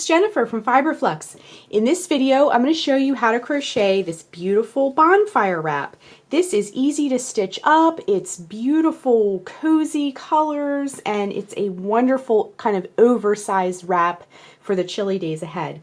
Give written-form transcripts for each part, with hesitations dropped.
it's Jennifer from Flux. In this video, I'm going to show you how to crochet this beautiful bonfire wrap. This is easy to stitch up, it's beautiful, cozy colors, and it's a wonderful kind of oversized wrap for the chilly days ahead.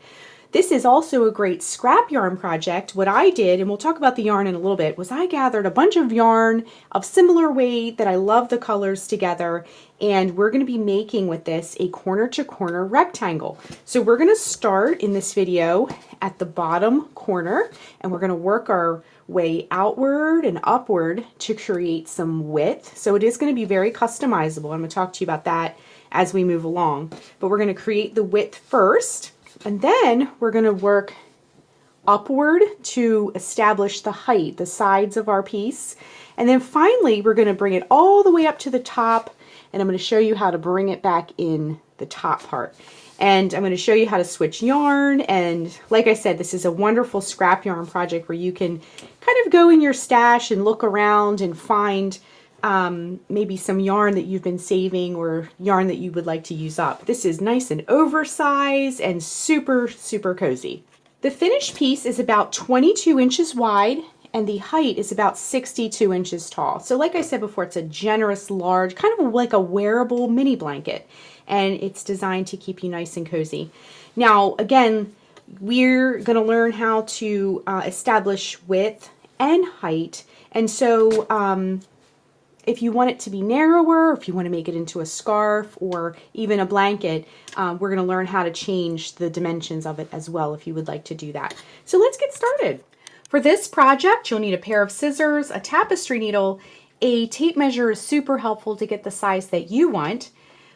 This is also a great scrap yarn project. What I did, and we'll talk about the yarn in a little bit, was I gathered a bunch of yarn of similar weight that I love the colors together, and we're going to be making with this a corner to corner rectangle. So we're going to start in this video at the bottom corner, and we're going to work our way outward and upward to create some width. So it is going to be very customizable. I'm going to talk to you about that as we move along, but we're going to create the width first. And then we're going to work upward to establish the height, the sides of our piece. And then finally, we're going to bring it all the way up to the top, and I'm going to show you how to bring it back in the top part. And I'm going to show you how to switch yarn. And like I said, this is a wonderful scrap yarn project where you can kind of go in your stash and look around and find maybe some yarn that you've been saving or yarn that you would like to use up. This is nice and oversized and super, super cozy. The finished piece is about 22 inches wide and the height is about 62 inches tall. So like I said before, it's a generous, large, kind of like a wearable mini blanket, and it's designed to keep you nice and cozy. Now, again, we're going to learn how to establish width and height, and so if you want it to be narrower, if you want to make it into a scarf or even a blanket, we're going to learn how to change the dimensions of it as well if you would like to do that. So let's get started. For this project, you'll need a pair of scissors, a tapestry needle, a tape measure is super helpful to get the size that you want.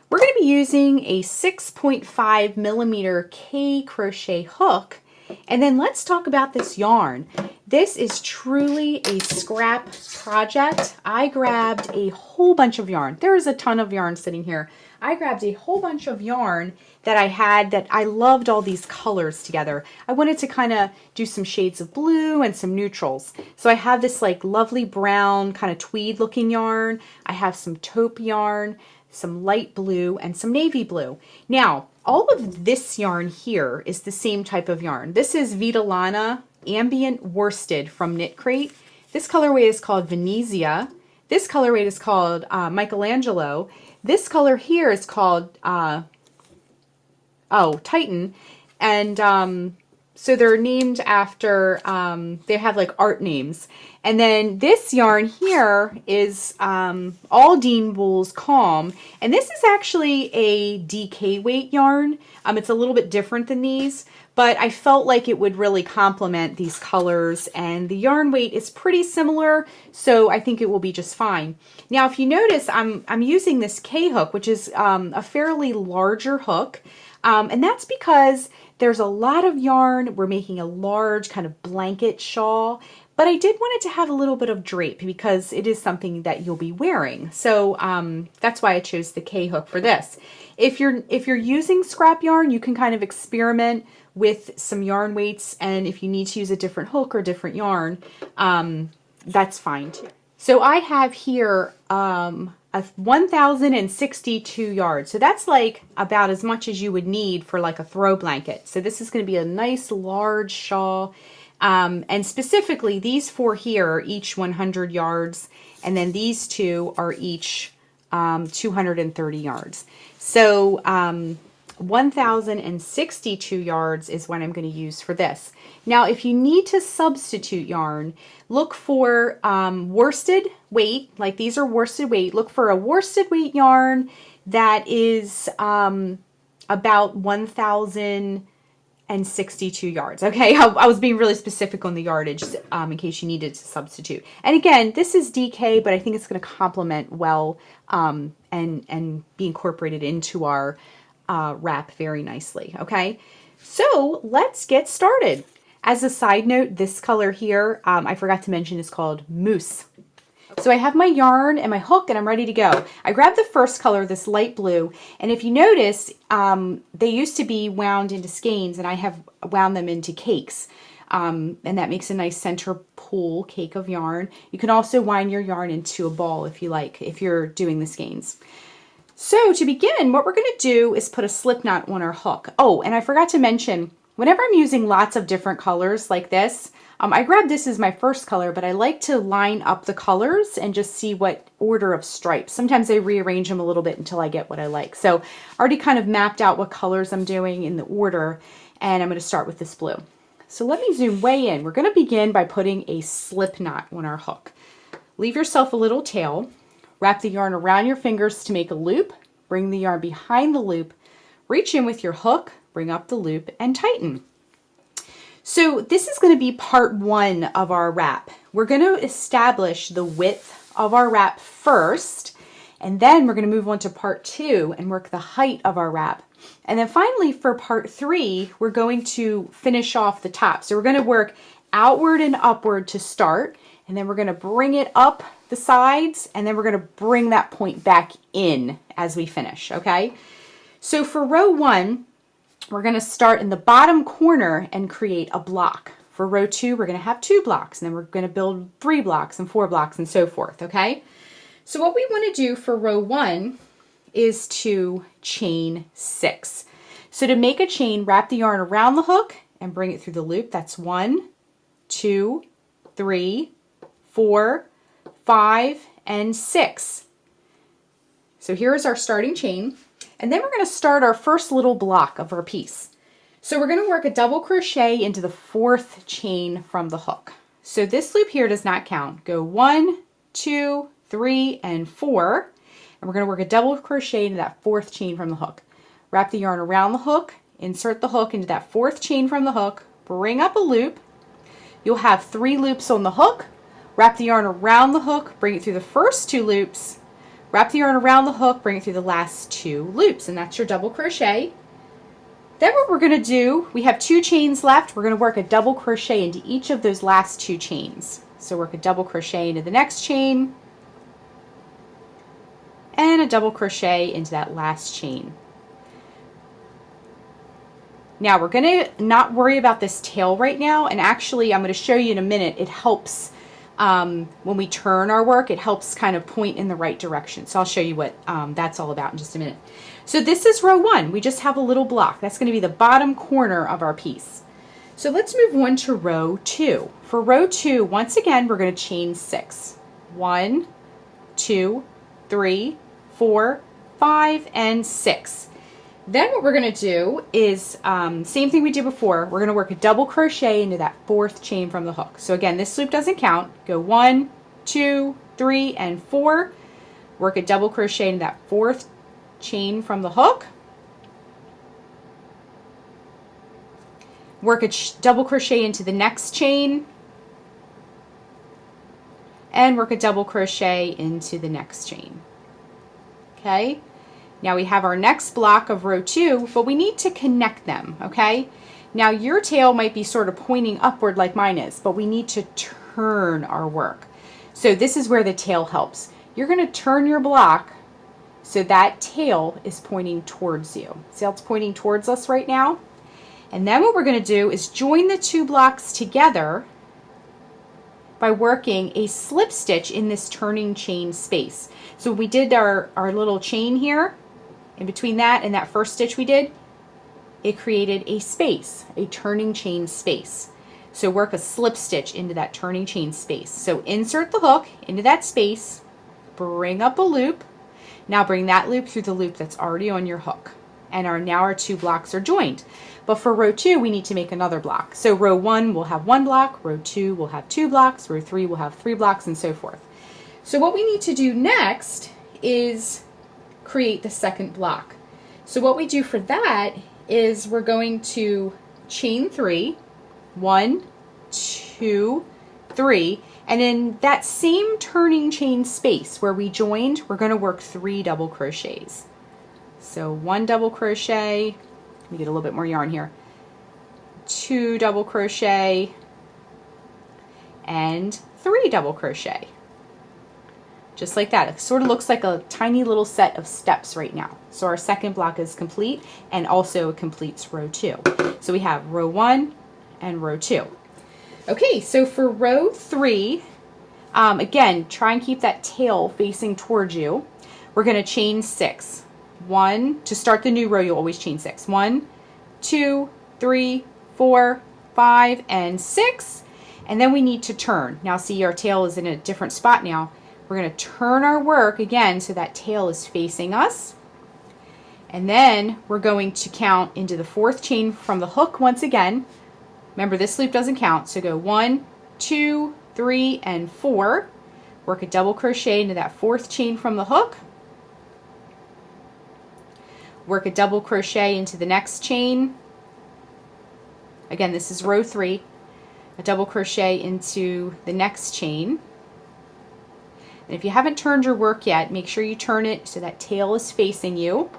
We're going to be using a 6.5 millimeter K crochet hook. And then let's talk about this yarn. This is truly a scrap project. I grabbed a whole bunch of yarn. There is a ton of yarn sitting here. I grabbed a whole bunch of yarn that I had that I loved all these colors together. I wanted to kind of do some shades of blue and some neutrals. So I have this like lovely brown kind of tweed looking yarn. I have some taupe yarn, some light blue, and some navy blue. Now, all of this yarn here is the same type of yarn. This is Vitalana Ambient Worsted from Knit Crate. This colorway is called Venezia. This colorway is called Michelangelo. This color here is called Titan. And so they're named after, they have like art names. And then this yarn here is Aldine Wool's Calm. And this is actually a DK weight yarn. It's a little bit different than these, but I felt like it would really complement these colors, and the yarn weight is pretty similar, so I think it will be just fine. Now, if you notice, I'm using this K hook, which is a fairly larger hook, and that's because there's a lot of yarn. We're making a large kind of blanket shawl, but I did want it to have a little bit of drape because it is something that you'll be wearing. So that's why I chose the K hook for this. If you're using scrap yarn, you can kind of experiment with some yarn weights, and if you need to use a different hook or different yarn, that's fine too. So I have here a 1,062 yards. So that's like about as much as you would need for like a throw blanket. So this is going to be a nice large shawl. And specifically these four here are each 100 yards. And then these two are each 230 yards. So 1,062 yards is what I'm going to use for this. Now, if you need to substitute yarn, look for worsted weight, like these are worsted weight. Look for a worsted weight yarn that is about 1,062 yards. Okay, I was being really specific on the yardage in case you needed to substitute. And again, this is DK, but I think it's going to complement well and be incorporated into our wrap very nicely. Okay, so let's get started. As a side note, this color here, I forgot to mention, is called Mousse. So I have my yarn and my hook and I'm ready to go. I grabbed the first color, this light blue, and if you notice, they used to be wound into skeins and I have wound them into cakes. And that makes a nice center pull cake of yarn. You can also wind your yarn into a ball if you like, if you're doing the skeins. So to begin, what we're going to do is put a slip knot on our hook. Oh, and I forgot to mention, whenever I'm using lots of different colors like this, I grabbed this as my first color, but I like to line up the colors and just see what order of stripes. Sometimes I rearrange them a little bit until I get what I like. So I already kind of mapped out what colors I'm doing in the order, and I'm going to start with this blue. So let me zoom way in. We're going to begin by putting a slip knot on our hook. Leave yourself a little tail. Wrap the yarn around your fingers to make a loop. Bring the yarn behind the loop. Reach in with your hook, bring up the loop, and tighten. So this is going to be part one of our wrap. We're going to establish the width of our wrap first, and then we're going to move on to part two and work the height of our wrap. And then finally for part three, we're going to finish off the top. So we're going to work outward and upward to start, and then we're going to bring it up the sides, and then we're going to bring that point back in as we finish, okay? So for row one, we're going to start in the bottom corner and create a block. For row two, we're going to have 2 blocks, and then we're going to build 3 blocks and 4 blocks and so forth, okay? So what we want to do for row one is to chain 6. So to make a chain, wrap the yarn around the hook and bring it through the loop. That's 1, 2, 3, 4, 5, and 6. So here's our starting chain. And then we're going to start our first little block of our piece. So we're going to work a double crochet into the 4th chain from the hook. So this loop here does not count. Go 1, 2, 3, and 4. And we're going to work a double crochet into that 4th chain from the hook. Wrap the yarn around the hook, insert the hook into that 4th chain from the hook, bring up a loop. You'll have 3 loops on the hook. Wrap the yarn around the hook, bring it through the first 2 loops. Wrap the yarn around the hook, bring it through the last 2 loops, and that's your double crochet. Then what we're going to do, we have 2 chains left. We're going to work a double crochet into each of those last 2 chains. So work a double crochet into the next chain, and a double crochet into that last chain. Now we're going to not worry about this tail right now, and actually I'm going to show you in a minute. It helps when we turn our work, it helps kind of point in the right direction. So I'll show you what that's all about in just a minute. So this is row one. We just have a little block. That's going to be the bottom corner of our piece. So let's move on to row two. For row two, once again, we're going to chain 6. 1, 2, 3, 4, 5, and 6. Then what we're going to do is, same thing we did before, we're going to work a double crochet into that 4th chain from the hook. So again, this loop doesn't count. Go 1, 2, 3, and 4. Work a double crochet into that 4th chain from the hook. Work a double crochet into the next chain. And work a double crochet into the next chain. Okay? Now we have our next block of row 2, but we need to connect them, okay? Now your tail might be sort of pointing upward like mine is, but we need to turn our work. So this is where the tail helps. You're going to turn your block so that tail is pointing towards you. See how it's pointing towards us right now? And then what we're going to do is join the 2 blocks together by working a slip stitch in this turning chain space. So we did our little chain here. In between that and that first stitch we did, it created a space, a turning chain space. So work a slip stitch into that turning chain space. So insert the hook into that space, bring up a loop. Now bring that loop through the loop that's already on your hook. And now our 2 blocks are joined. But for row 2, we need to make another block. So row 1 will have 1 block, row 2 will have 2 blocks, row 3 will have 3 blocks, and so forth. So what we need to do next is create the second block. So what we do for that is we're going to chain 3, 1, 2, 3, and in that same turning chain space where we joined, we're going to work 3 double crochets. So 1 double crochet, let me get a little bit more yarn here, 2 double crochet, and 3 double crochet. Just like that. It sort of looks like a tiny little set of steps right now. So our second block is complete, and also it completes row 2. So we have row 1 and row 2. Okay, so for row 3, again, try and keep that tail facing towards you. we're going to chain 6. 1, to start the new row, you'll always chain 6. 1, 2, 3, 4, 5, and 6. And then we need to turn. Now see, our tail is in a different spot now. We're going to turn our work again so that tail is facing us. And then we're going to count into the 4th chain from the hook once again. Remember, this loop doesn't count, so go 1, 2, 3, and 4. Work a double crochet into that 4th chain from the hook. Work a double crochet into the next chain. Again, this is row 3. A double crochet into the next chain. And if you haven't turned your work yet, make sure you turn it so that tail is facing you.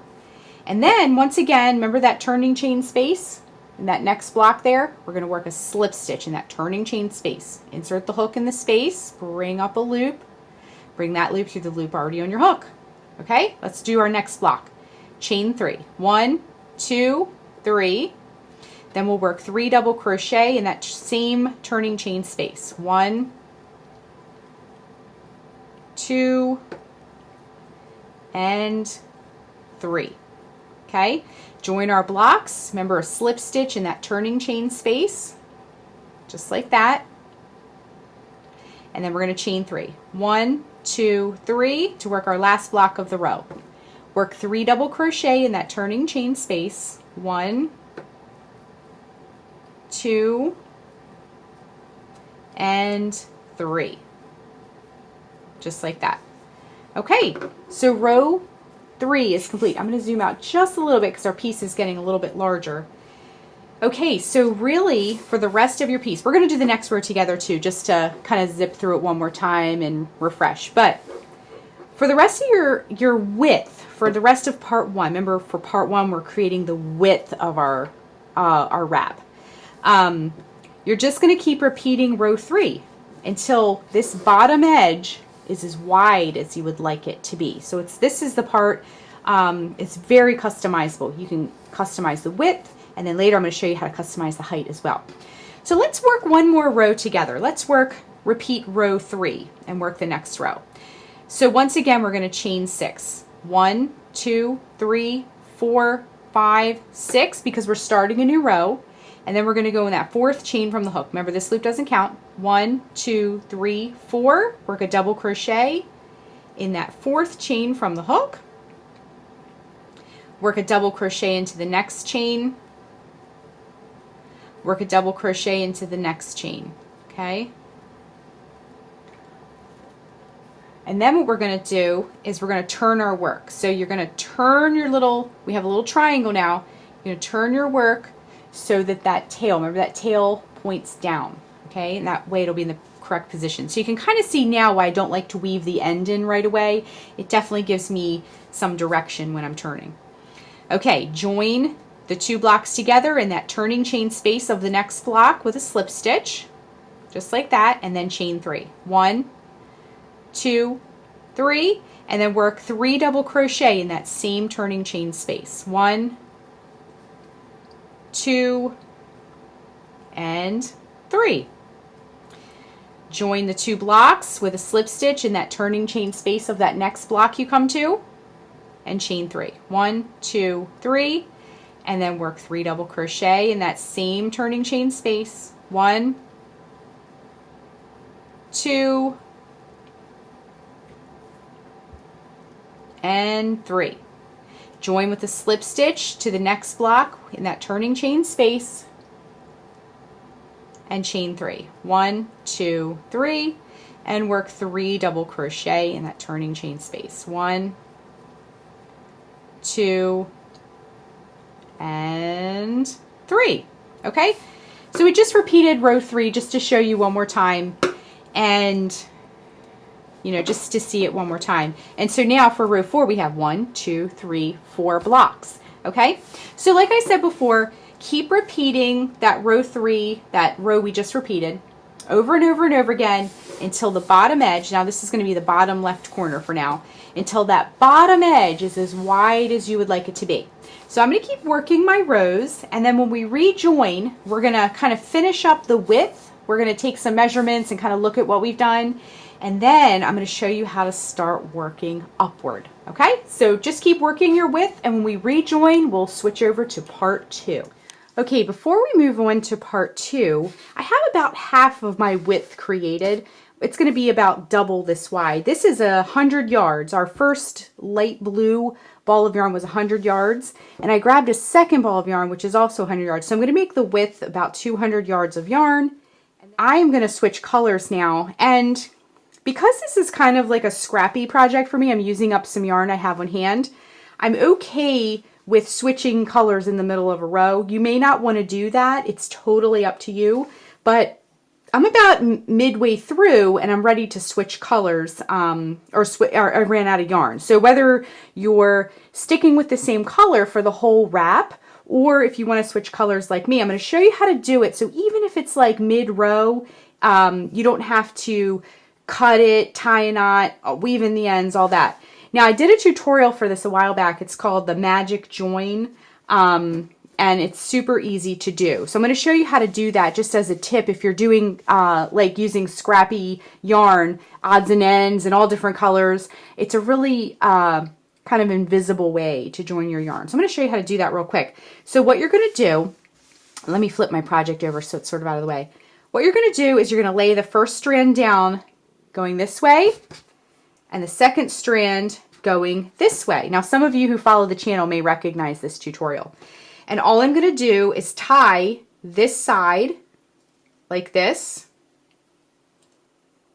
And then, once again, remember that turning chain space? In that next block there, we're going to work a slip stitch in that turning chain space. Insert the hook in the space, bring up a loop, bring that loop through the loop already on your hook. Okay, let's do our next block. Chain 3. 1, 2, 3. Then we'll work 3 double crochet in that same turning chain space. 1, 2, and 3. Okay, join our blocks. Remember, a slip stitch in that turning chain space, just like that. And then we're going to chain 3. 1, 2, 3 to work our last block of the row. Work 3 double crochet in that turning chain space. 1, 2, and 3. Just like that. Okay, so row 3 is complete. I'm going to zoom out just a little bit because our piece is getting a little bit larger. Okay, so really for the rest of your piece, we're going to do the next row together too, just to kind of zip through it one more time and refresh. But for the rest of your width, for the rest of part 1, remember for part 1 we're creating the width of our wrap. You're just going to keep repeating row 3 until this bottom edge is as wide as you would like it to be. So this is the part, it's very customizable. You can customize the width, and then later I'm going to show you how to customize the height as well. So let's work one more row together. Let's repeat row 3 and work the next row. So once again, we're going to chain 6. 1, 2, 3, 4, 5, 6, because we're starting a new row. And then we're going to go in that 4th chain from the hook. Remember, this loop doesn't count. 1, 2, 3, 4. Work a double crochet in that 4th chain from the hook. Work a double crochet into the next chain. Work a double crochet into the next chain. Okay? And then what we're going to do is we're going to turn our work. So you're going to turn your we have a little triangle now. You're going to turn your work so that tail, remember that tail points down, okay? And that way it'll be in the correct position. So you can kind of see now why I don't like to weave the end in right away. It definitely gives me some direction when I'm turning. Okay, join the 2 blocks together in that turning chain space of the next block with a slip stitch, just like that, and then chain 3. 1, 2, 3, and then work 3 double crochet in that same turning chain space. 1, 2, and 3. Join the 2 blocks with a slip stitch in that turning chain space of that next block you come to, and chain 3. 1, 2, 3, and then work 3 double crochet in that same turning chain space. 1, 2, and 3. Join with a slip stitch to the next block in that turning chain space and chain 3. 1, 2, 3, and work 3 double crochet in that turning chain space. 1, 2, and 3. Okay, so we just repeated row 3 just to show you one more time, and just to see it one more time. And so now for row 4 we have 1, 2, 3, 4 blocks. Okay, so like I said before, keep repeating that row 3, that row we just repeated, over and over and over again until the bottom edge, now this is going to be the bottom left corner for now, until that bottom edge is as wide as you would like it to be. So I'm going to keep working my rows, and then when we rejoin, we're going to kind of finish up the width. We're going to take some measurements and kind of look at what we've done, And then I'm going to show you how to start working upward. Okay, so just keep working your width, and when we rejoin, we'll switch over to part 2. Okay, before we move on to part 2, I have about half of my width created. It's going to be about double this wide. This is 100 yards. Our first light blue ball of yarn was 100 yards, and I grabbed a second ball of yarn, which is also 100 yards. So I'm going to make the width about 200 yards of yarn. I am going to switch colors now, and because this is kind of like a scrappy project for me, I'm using up some yarn I have on hand. I'm okay with switching colors in the middle of a row. You may not want to do that. It's totally up to you, but I'm about midway through and I'm ready to switch colors, or I ran out of yarn. So whether you're sticking with the same color for the whole wrap, or if you want to switch colors like me, I'm going to show you how to do it. So even if it's like mid-row, you don't have to cut it, tie a knot, weave in the ends, all that. Now, I did a tutorial for this a while back. It's called the Magic Join, and it's super easy to do. So I'm going to show you how to do that just as a tip if you're doing like using scrappy yarn, odds and ends, and all different colors. It's a really kind of invisible way to join your yarn. So I'm going to show you how to do that real quick. So what you're going to do, let me flip my project over so it's sort of out of the way. What you're going to do is you're going to lay the first strand down going this way, and the second strand going this way. Now, some of you who follow the channel may recognize this tutorial. And all I'm going to do is tie this side like this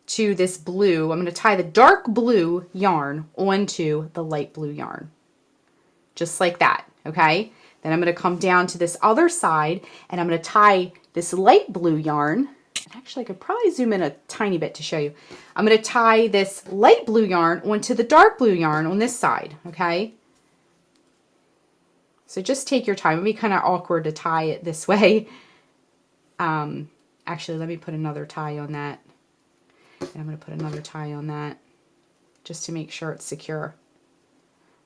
to this blue. I'm going to tie the dark blue yarn onto the light blue yarn. Just like that, okay? Then I'm going to come down to this other side and I'm going to tie this light blue yarn. Actually, I could probably zoom in a tiny bit to show you. I'm going to tie this light blue yarn onto the dark blue yarn on this side, okay? So just take your time. It would be kind of awkward to tie it this way. Actually, let me put another tie on that. And I'm going to put another tie on that just to make sure it's secure.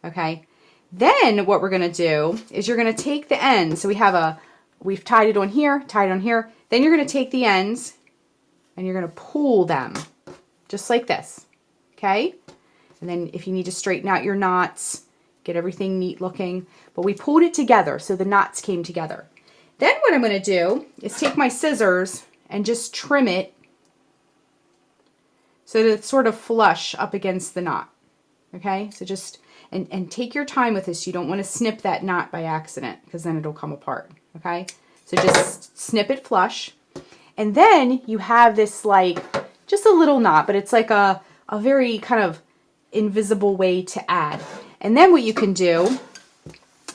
Okay? Then what we're going to do is you're going to take the ends. So we've tied it on here, tied it on here. Then you're going to take the ends and you're going to pull them just like this, okay? And then if you need to straighten out your knots, get everything neat looking. But we pulled it together so the knots came together. Then what I'm going to do is take my scissors and just trim it so that it's sort of flush up against the knot, okay? So just, and take your time with this. You don't want to snip that knot by accident because then it'll come apart, okay? So just snip it flush. And then you have this like, just a little knot, but it's like a very kind of invisible way to add. And then what you can do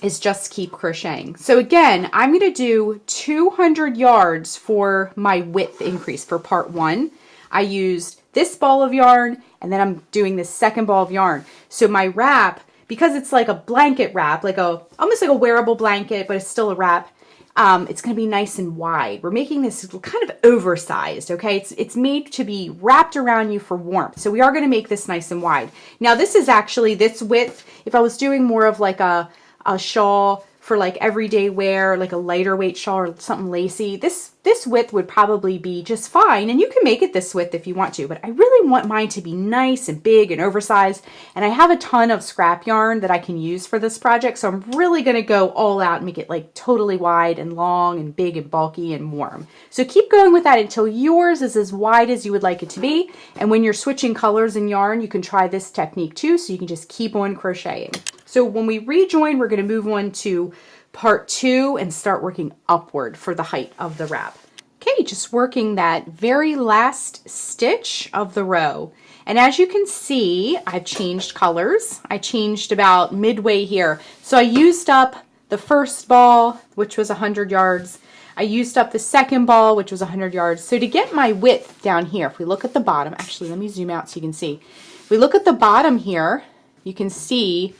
is just keep crocheting. So again, I'm going to do 200 yards for my width increase for part 1. I used this ball of yarn, and then I'm doing this second ball of yarn. So my wrap, because it's like a blanket wrap, like almost like a wearable blanket, but it's still a wrap, it's going to be nice and wide. We're making this kind of oversized, okay? It's made to be wrapped around you for warmth. So we are going to make this nice and wide. Now this is actually, this width, if I was doing more of like a shawl for like everyday wear, like a lighter weight shawl or something lacy, this width would probably be just fine. And you can make it this width if you want to, but I really want mine to be nice and big and oversized. And I have a ton of scrap yarn that I can use for this project. So I'm really going to go all out and make it like totally wide and long and big and bulky and warm. So keep going with that until yours is as wide as you would like it to be. And when you're switching colors in yarn, you can try this technique too. So you can just keep on crocheting. So when we rejoin, we're going to move on to part 2 and start working upward for the height of the wrap. Okay, just working that very last stitch of the row. And as you can see, I've changed colors. I changed about midway here. So I used up the first ball, which was 100 yards. I used up the second ball, which was 100 yards. So to get my width down here, if we look at the bottom, actually let me zoom out so you can see. If we look at the bottom here, you can see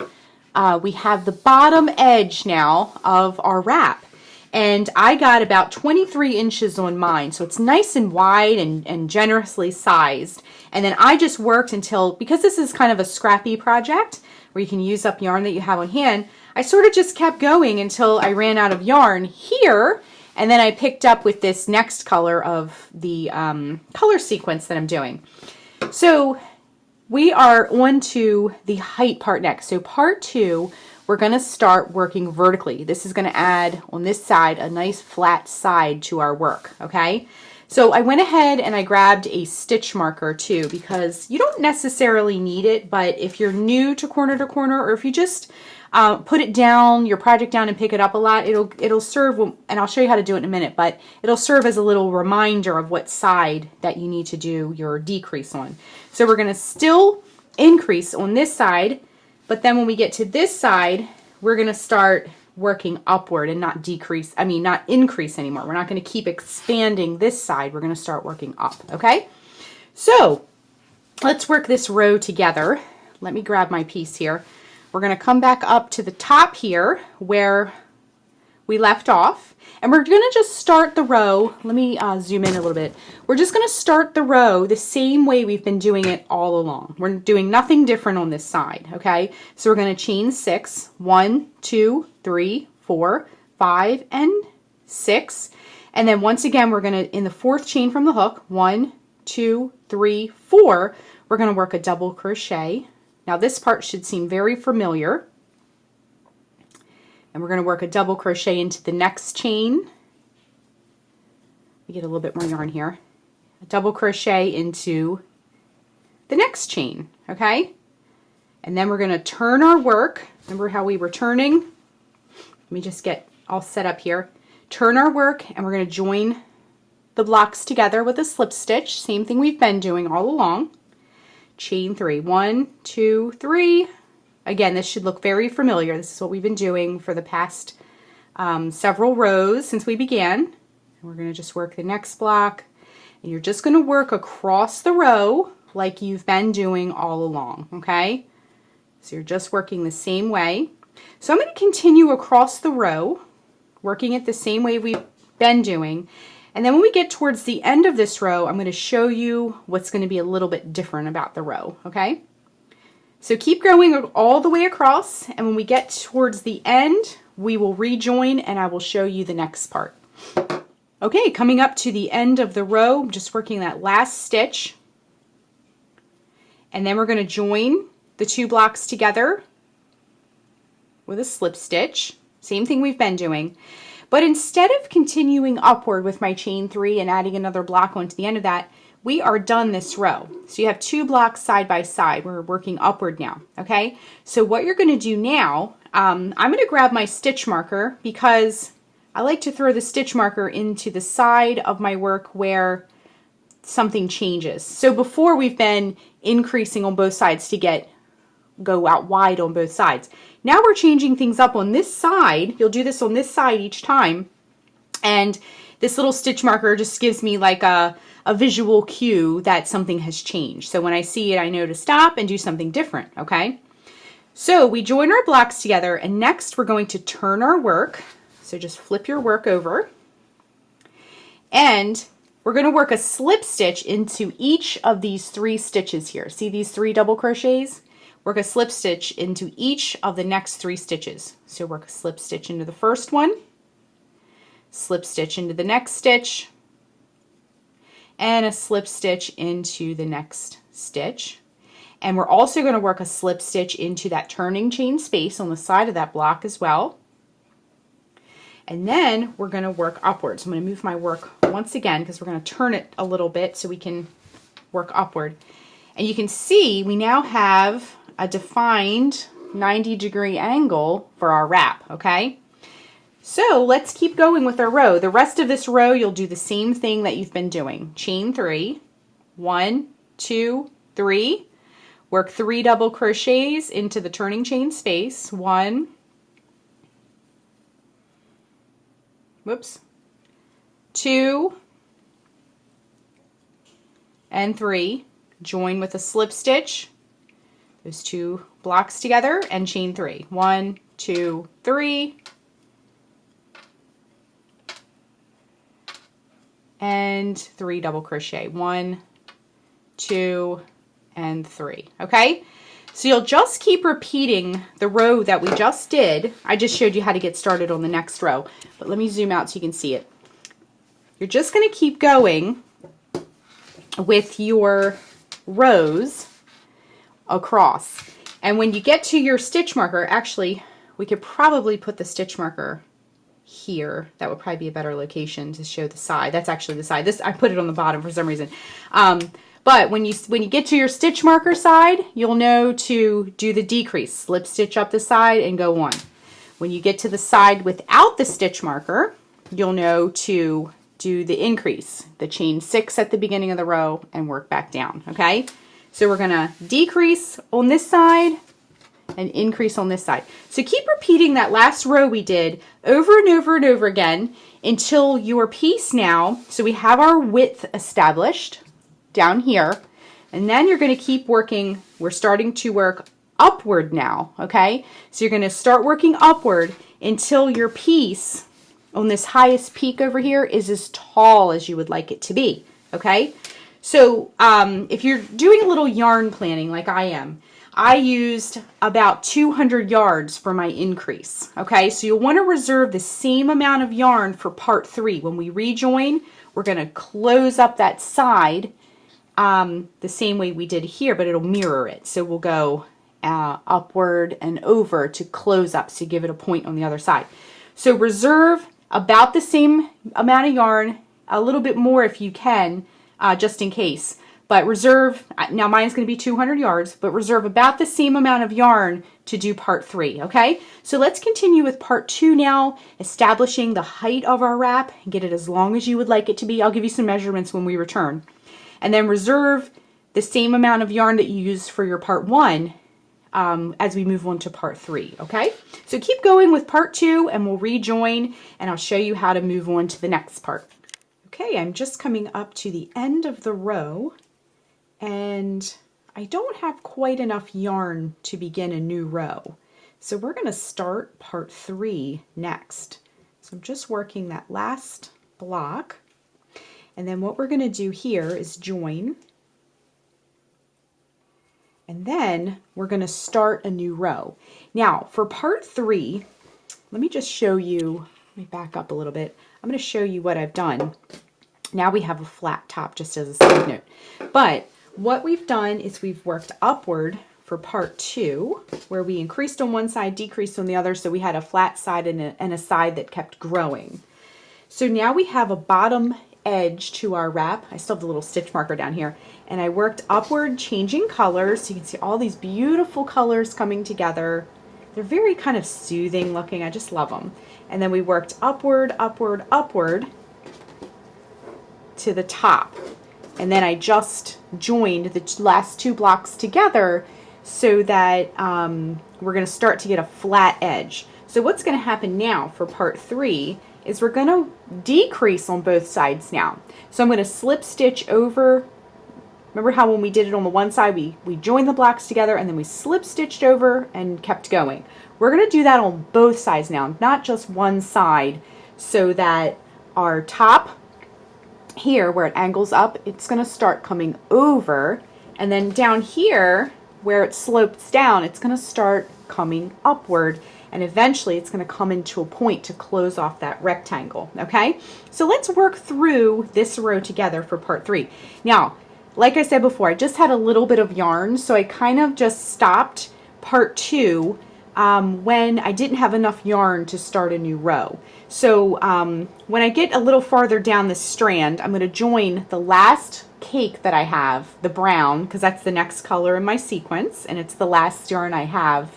we have the bottom edge now of our wrap. And I got about 23 inches on mine. So it's nice and wide and generously sized. And then I just worked until, because this is kind of a scrappy project where you can use up yarn that you have on hand, I sort of just kept going until I ran out of yarn here. And then I picked up with this next color of the color sequence that I'm doing. So we are on to the height part next. So part 2, we're going to start working vertically. This is going to add on this side a nice flat side to our work, okay? So I went ahead and I grabbed a stitch marker too, because you don't necessarily need it, but if you're new to corner, or if you just put it down, your project down, and pick it up a lot, it'll serve, and I'll show you how to do it in a minute, but it'll serve as a little reminder of what side that you need to do your decrease on. So we're going to still increase on this side, but then when we get to this side, we're going to start working upward and not increase anymore. We're not going to keep expanding this side. We're going to start working up, okay? So let's work this row together. Let me grab my piece here. We're going to come back up to the top here where we left off, and we're going to just start the row. Let me zoom in a little bit. We're just going to start the row the same way we've been doing it all along. We're doing nothing different on this side, okay? So we're going to chain 6, 1, 2, 3, 4, 5, and 6. And then once again, we're going to, in the 4th chain from the hook, 1, 2, 3, 4, we're going to work a double crochet. Now this part should seem very familiar. And we're going to work a double crochet into the next chain. Let me get a little bit more yarn here. A double crochet into the next chain, okay? And then we're going to turn our work. Remember how we were turning? Let me just get all set up here. Turn our work, and we're going to join the blocks together with a slip stitch. Same thing we've been doing all along. Chain 3. 1, 2, 3. Again, this should look very familiar. This is what we've been doing for the past several rows since we began. And we're going to just work the next block. And you're just going to work across the row like you've been doing all along, okay? So you're just working the same way. So I'm going to continue across the row, working it the same way we've been doing. And then when we get towards the end of this row, I'm going to show you what's going to be a little bit different about the row, okay? So keep going all the way across, and when we get towards the end, we will rejoin and I will show you the next part. Okay, coming up to the end of the row, I'm just working that last stitch. And then we're going to join the 2 blocks together with a slip stitch. Same thing we've been doing. But instead of continuing upward with my chain 3 and adding another block onto the end of that, we are done this row. So you have 2 blocks side by side. We're working upward now, okay? So what you're going to do now, I'm going to grab my stitch marker because I like to throw the stitch marker into the side of my work where something changes. So before we've been increasing on both sides to go out wide on both sides. Now we're changing things up on this side. You'll do this on this side each time. And this little stitch marker just gives me like a visual cue that something has changed. So when I see it, I know to stop and do something different, okay? So we join our blocks together, and next we're going to turn our work. So just flip your work over. And we're going to work a slip stitch into each of these 3 stitches here. See these 3 double crochets? Work a slip stitch into each of the next 3 stitches. So work a slip stitch into the first one, slip stitch into the next stitch, and a slip stitch into the next stitch. And we're also going to work a slip stitch into that turning chain space on the side of that block as well. And then we're going to work upwards. I'm going to move my work once again because we're going to turn it a little bit so we can work upward. And you can see we now have a defined 90-degree angle for our wrap, okay? So let's keep going with our row. The rest of this row, you'll do the same thing that you've been doing. Chain 3, 1, 2, 3. Work 3 double crochets into the turning chain space. 1, 2, and 3. Join with a slip stitch, those 2 blocks together, and chain 3. 1, 2, 3. And 3 double crochet. 1, 2, and 3. Okay? So you'll just keep repeating the row that we just did. I just showed you how to get started on the next row, but let me zoom out so you can see it. You're just going to keep going with your rows across. And when you get to your stitch marker, actually, we could probably put the stitch marker here. That would probably be a better location to show the side. That's actually the side. This, I put it on the bottom for some reason. But when you get to your stitch marker side, you'll know to do the decrease. Slip stitch up the side and go on. When you get to the side without the stitch marker, you'll know to do the increase, the chain 6 at the beginning of the row and work back down, okay? So we're gonna decrease on this side and increase on this side. So keep repeating that last row we did over and over and over again until your piece now, so we have our width established down here, and then you're gonna keep working. We're starting to work upward now, okay? So you're gonna start working upward until your piece on this highest peak over here is as tall as you would like it to be, okay? So if you're doing a little yarn planning like I am, I used about 200 yards for my increase, okay? So you'll want to reserve the same amount of yarn for part 3. When we rejoin, we're going to close up that side the same way we did here, but it'll mirror it. So we'll go upward and over to close up, so give it a point on the other side. So reserve about the same amount of yarn, a little bit more if you can, just in case. But reserve, now mine's going to be 200 yards, but reserve about the same amount of yarn to do part 3, okay? So let's continue with part 2 now, establishing the height of our wrap and get it as long as you would like it to be. I'll give you some measurements when we return. And then reserve the same amount of yarn that you used for your part 1 as we move on to part 3, okay? So keep going with part 2 and we'll rejoin and I'll show you how to move on to the next part. Okay, I'm just coming up to the end of the row and I don't have quite enough yarn to begin a new row. So we're going to start part 3 next. So I'm just working that last block. And then what we're going to do here is join. And then we're going to start a new row. Now for part 3, let me just show you, let me back up a little bit. I'm going to show you what I've done. Now we have a flat top, just as a side note. But what we've done is we've worked upward for part 2, where we increased on one side, decreased on the other, so we had a flat side and a side that kept growing. So now we have a bottom edge to our wrap. I still have the little stitch marker down here. And I worked upward, changing colors. So you can see all these beautiful colors coming together. They're very kind of soothing looking. I just love them. And then we worked upward, upward, upward to the top. And then I just joined the last 2 blocks together so that we're going to start to get a flat edge. So what's going to happen now for part 3 is we're going to decrease on both sides now. So I'm going to slip stitch over. Remember how when we did it on the one side, we joined the blocks together and then we slip stitched over and kept going. We're going to do that on both sides now, not just one side, so that our top here where it angles up, it's going to start coming over, and then down here where it slopes down, it's going to start coming upward, and eventually it's going to come into a point to close off that rectangle, okay? So let's work through this row together for part 3. Now, like I said before, I just had a little bit of yarn, so I kind of just stopped part 2 when I didn't have enough yarn to start a new row. So when I get a little farther down this strand, I'm going to join the last cake that I have, the brown, because that's the next color in my sequence, and it's the last yarn I have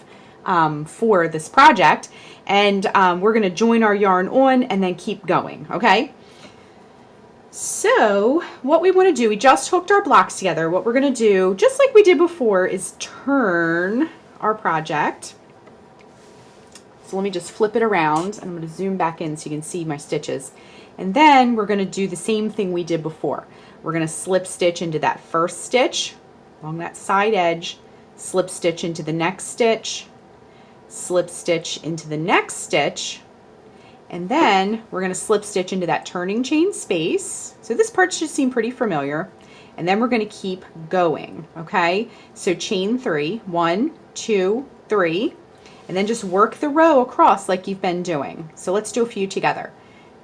for this project. And we're going to join our yarn on and then keep going, okay? So what we want to do, we just hooked our blocks together. What we're going to do, just like we did before, is turn our project. So let me just flip it around, and I'm going to zoom back in so you can see my stitches. And then we're going to do the same thing we did before. We're going to slip stitch into that first stitch along that side edge, slip stitch into the next stitch, slip stitch into the next stitch, and then we're going to slip stitch into that turning chain space. So this part should seem pretty familiar. And then we're going to keep going, okay? So chain 3, 1, 2, 3, and then just work the row across like you've been doing. So let's do a few together.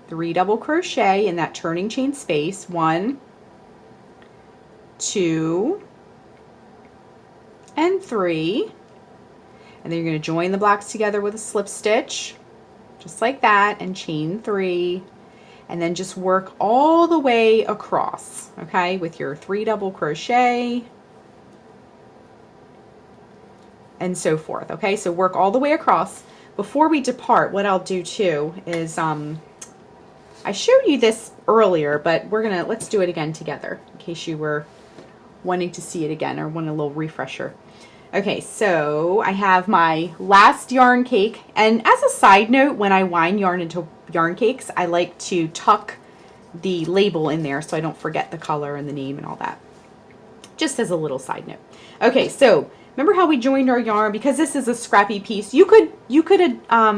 3 double crochet in that turning chain space, 1, 2, and 3. And then you're going to join the blocks together with a slip stitch, just like that, and chain 3. And then just work all the way across, okay, with your 3 double crochet and so forth, okay? So work all the way across. Before we depart, what I'll do too is, I showed you this earlier, but let's do it again together in case you were wanting to see it again or want a little refresher. Okay, so I have my last yarn cake, and as a side note, when I wind yarn into yarn cakes, I like to tuck the label in there so I don't forget the color and the name and all that. Just as a little side note. Okay, so remember how we joined our yarn? Because this is a scrappy piece, you could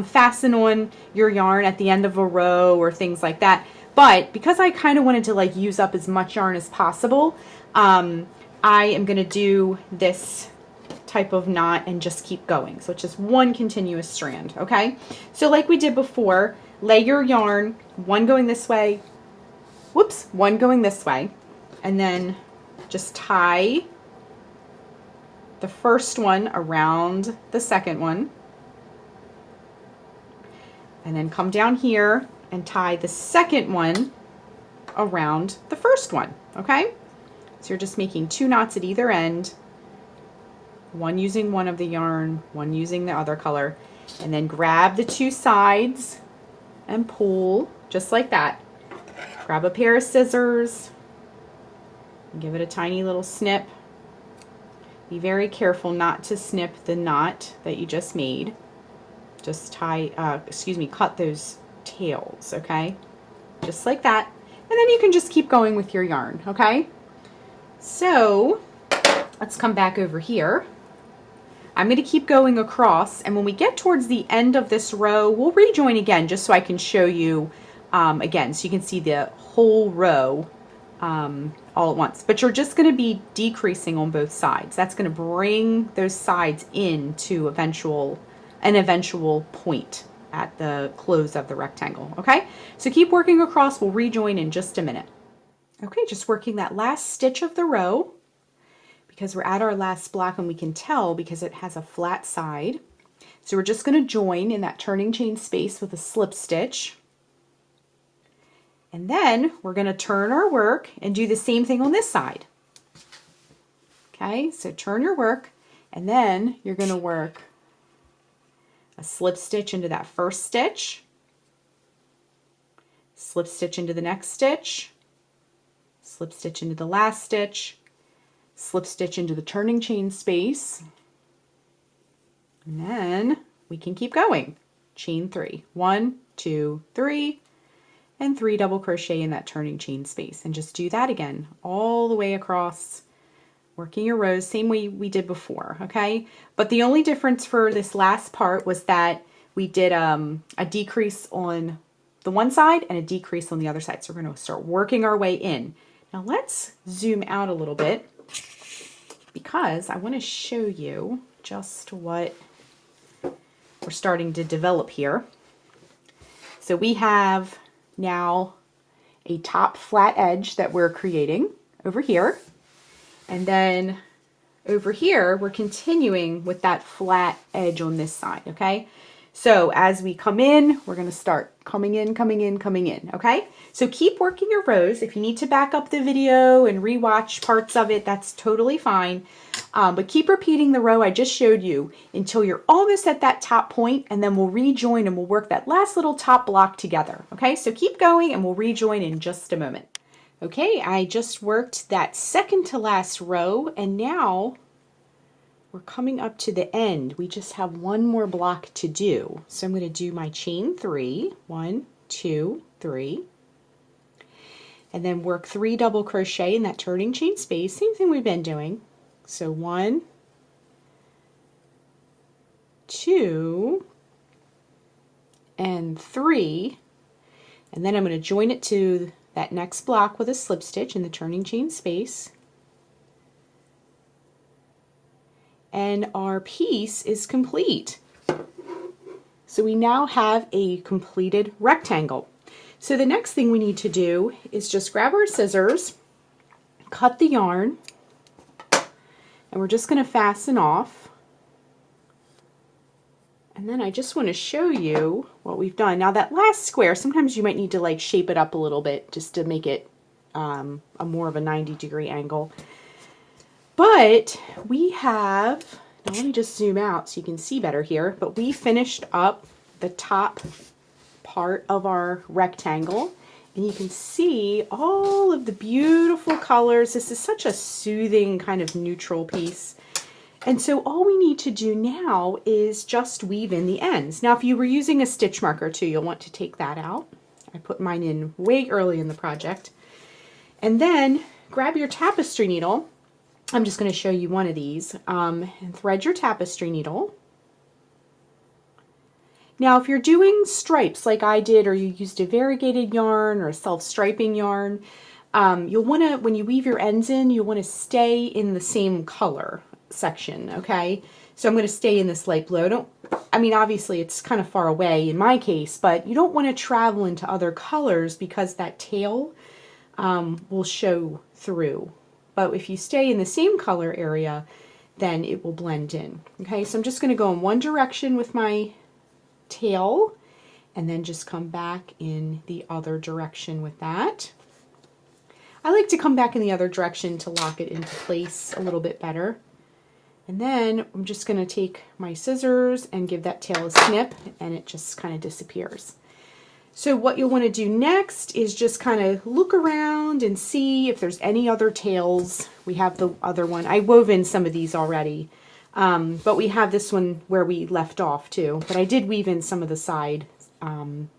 fasten on your yarn at the end of a row or things like that. But because I kind of wanted to like use up as much yarn as possible, I am going to do this type of knot and just keep going. So it's just one continuous strand, okay? So like we did before, lay your yarn, one going this way, whoops, one going this way, and then just tie the first one around the second one, and then come down here and tie the second one around the first one, okay? So you're just making 2 knots at either end, one using one of the yarn, one using the other color, and then grab the 2 sides and pull just like that. Grab a pair of scissors and give it a tiny little snip. Be very careful not to snip the knot that you just made. Just cut those tails, okay? Just like that. And then you can just keep going with your yarn, okay? So let's come back over here. I'm going to keep going across, and when we get towards the end of this row, we'll rejoin again just so I can show you again, so you can see the whole row all at once. But you're just going to be decreasing on both sides. That's going to bring those sides in to an eventual point at the close of the rectangle, okay? So keep working across. We'll rejoin in just a minute. Okay, just working that last stitch of the row, because we're at our last block and we can tell because it has a flat side. So we're just going to join in that turning chain space with a slip stitch. And then we're going to turn our work and do the same thing on this side. Okay, so turn your work, and then you're going to work a slip stitch into that first stitch, slip stitch into the next stitch, slip stitch into the last stitch, slip stitch into the turning chain space, and then we can keep going. Chain 3, 1, 2, 3, and 3 double crochet in that turning chain space, and just do that again all the way across, working your rows same way we did before, okay? But the only difference for this last part was that we did a decrease on the one side and a decrease on the other side. So we're going to start working our way in. Now let's zoom out a little bit, because I want to show you just what we're starting to develop here. So we have now a top flat edge that we're creating over here, and then over here we're continuing with that flat edge on this side, okay? So as we come in, we're going to start coming in, coming in, coming in, okay? So keep working your rows. If you need to back up the video and rewatch parts of it, that's totally fine. But keep repeating the row I just showed you until you're almost at that top point, and then we'll rejoin and we'll work that last little top block together, okay? So keep going and we'll rejoin in just a moment. Okay, I just worked that second to last row, and now we're coming up to the end. We just have one more block to do. So I'm going to do my chain 3, 1, 2, 3, and then work 3 double crochet in that turning chain space. Same thing we've been doing. So 1, 2, and 3, and then I'm going to join it to that next block with a slip stitch in the turning chain space. And our piece is complete. So we now have a completed rectangle. So the next thing we need to do is just grab our scissors, cut the yarn, And we're just going to fasten off. And then I just want to show you what we've done. Now that last square, sometimes you might need to like shape it up a little bit just to make it a more of a 90-degree angle. But we have, now let me just zoom out so you can see better here, but we finished up the top part of our rectangle. And you can see all of the beautiful colors. This is such a soothing kind of neutral piece. And so all we need to do now is just weave in the ends. Now if you were using a stitch marker too, you'll want to take that out. I put mine in way early in the project. And then grab your tapestry needle. I'm just going to show you one of these. And thread your tapestry needle. Now if you're doing stripes like I did, or you used a variegated yarn or a self-striping yarn, you'll want to, when you weave your ends in, you'll want to stay in the same color section, okay? So I'm going to stay in this light blue. I mean, obviously it's kind of far away in my case, but you don't want to travel into other colors because that tail will show through. But if you stay in the same color area, then it will blend in. Okay, so I'm just going to go in one direction with my tail and then just come back in the other direction with that. I like to come back in the other direction to lock it into place a little bit better. And then I'm just going to take my scissors and give that tail a snip, and it just kind of disappears. So what you'll want to do next is just kind of look around and see if there's any other tails. We have the other one. I wove in some of these already, but we have this one where we left off too. But I did weave in some of the side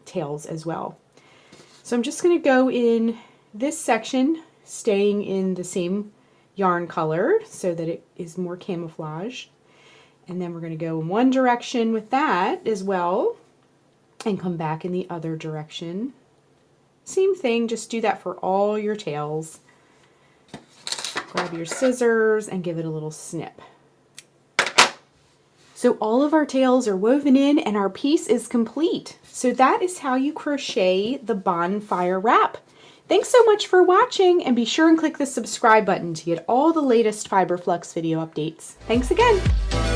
tails as well. So I'm just going to go in this section, staying in the same yarn color so that it is more camouflage. And then we're going to go in one direction with that as well and come back in the other direction. Same thing, just do that for all your tails. Grab your scissors and give it a little snip. So all of our tails are woven in and our piece is complete. So that is how you crochet the bonfire wrap. Thanks so much for watching, and be sure and click the subscribe button to get all the latest Fiber Flux video updates. Thanks again!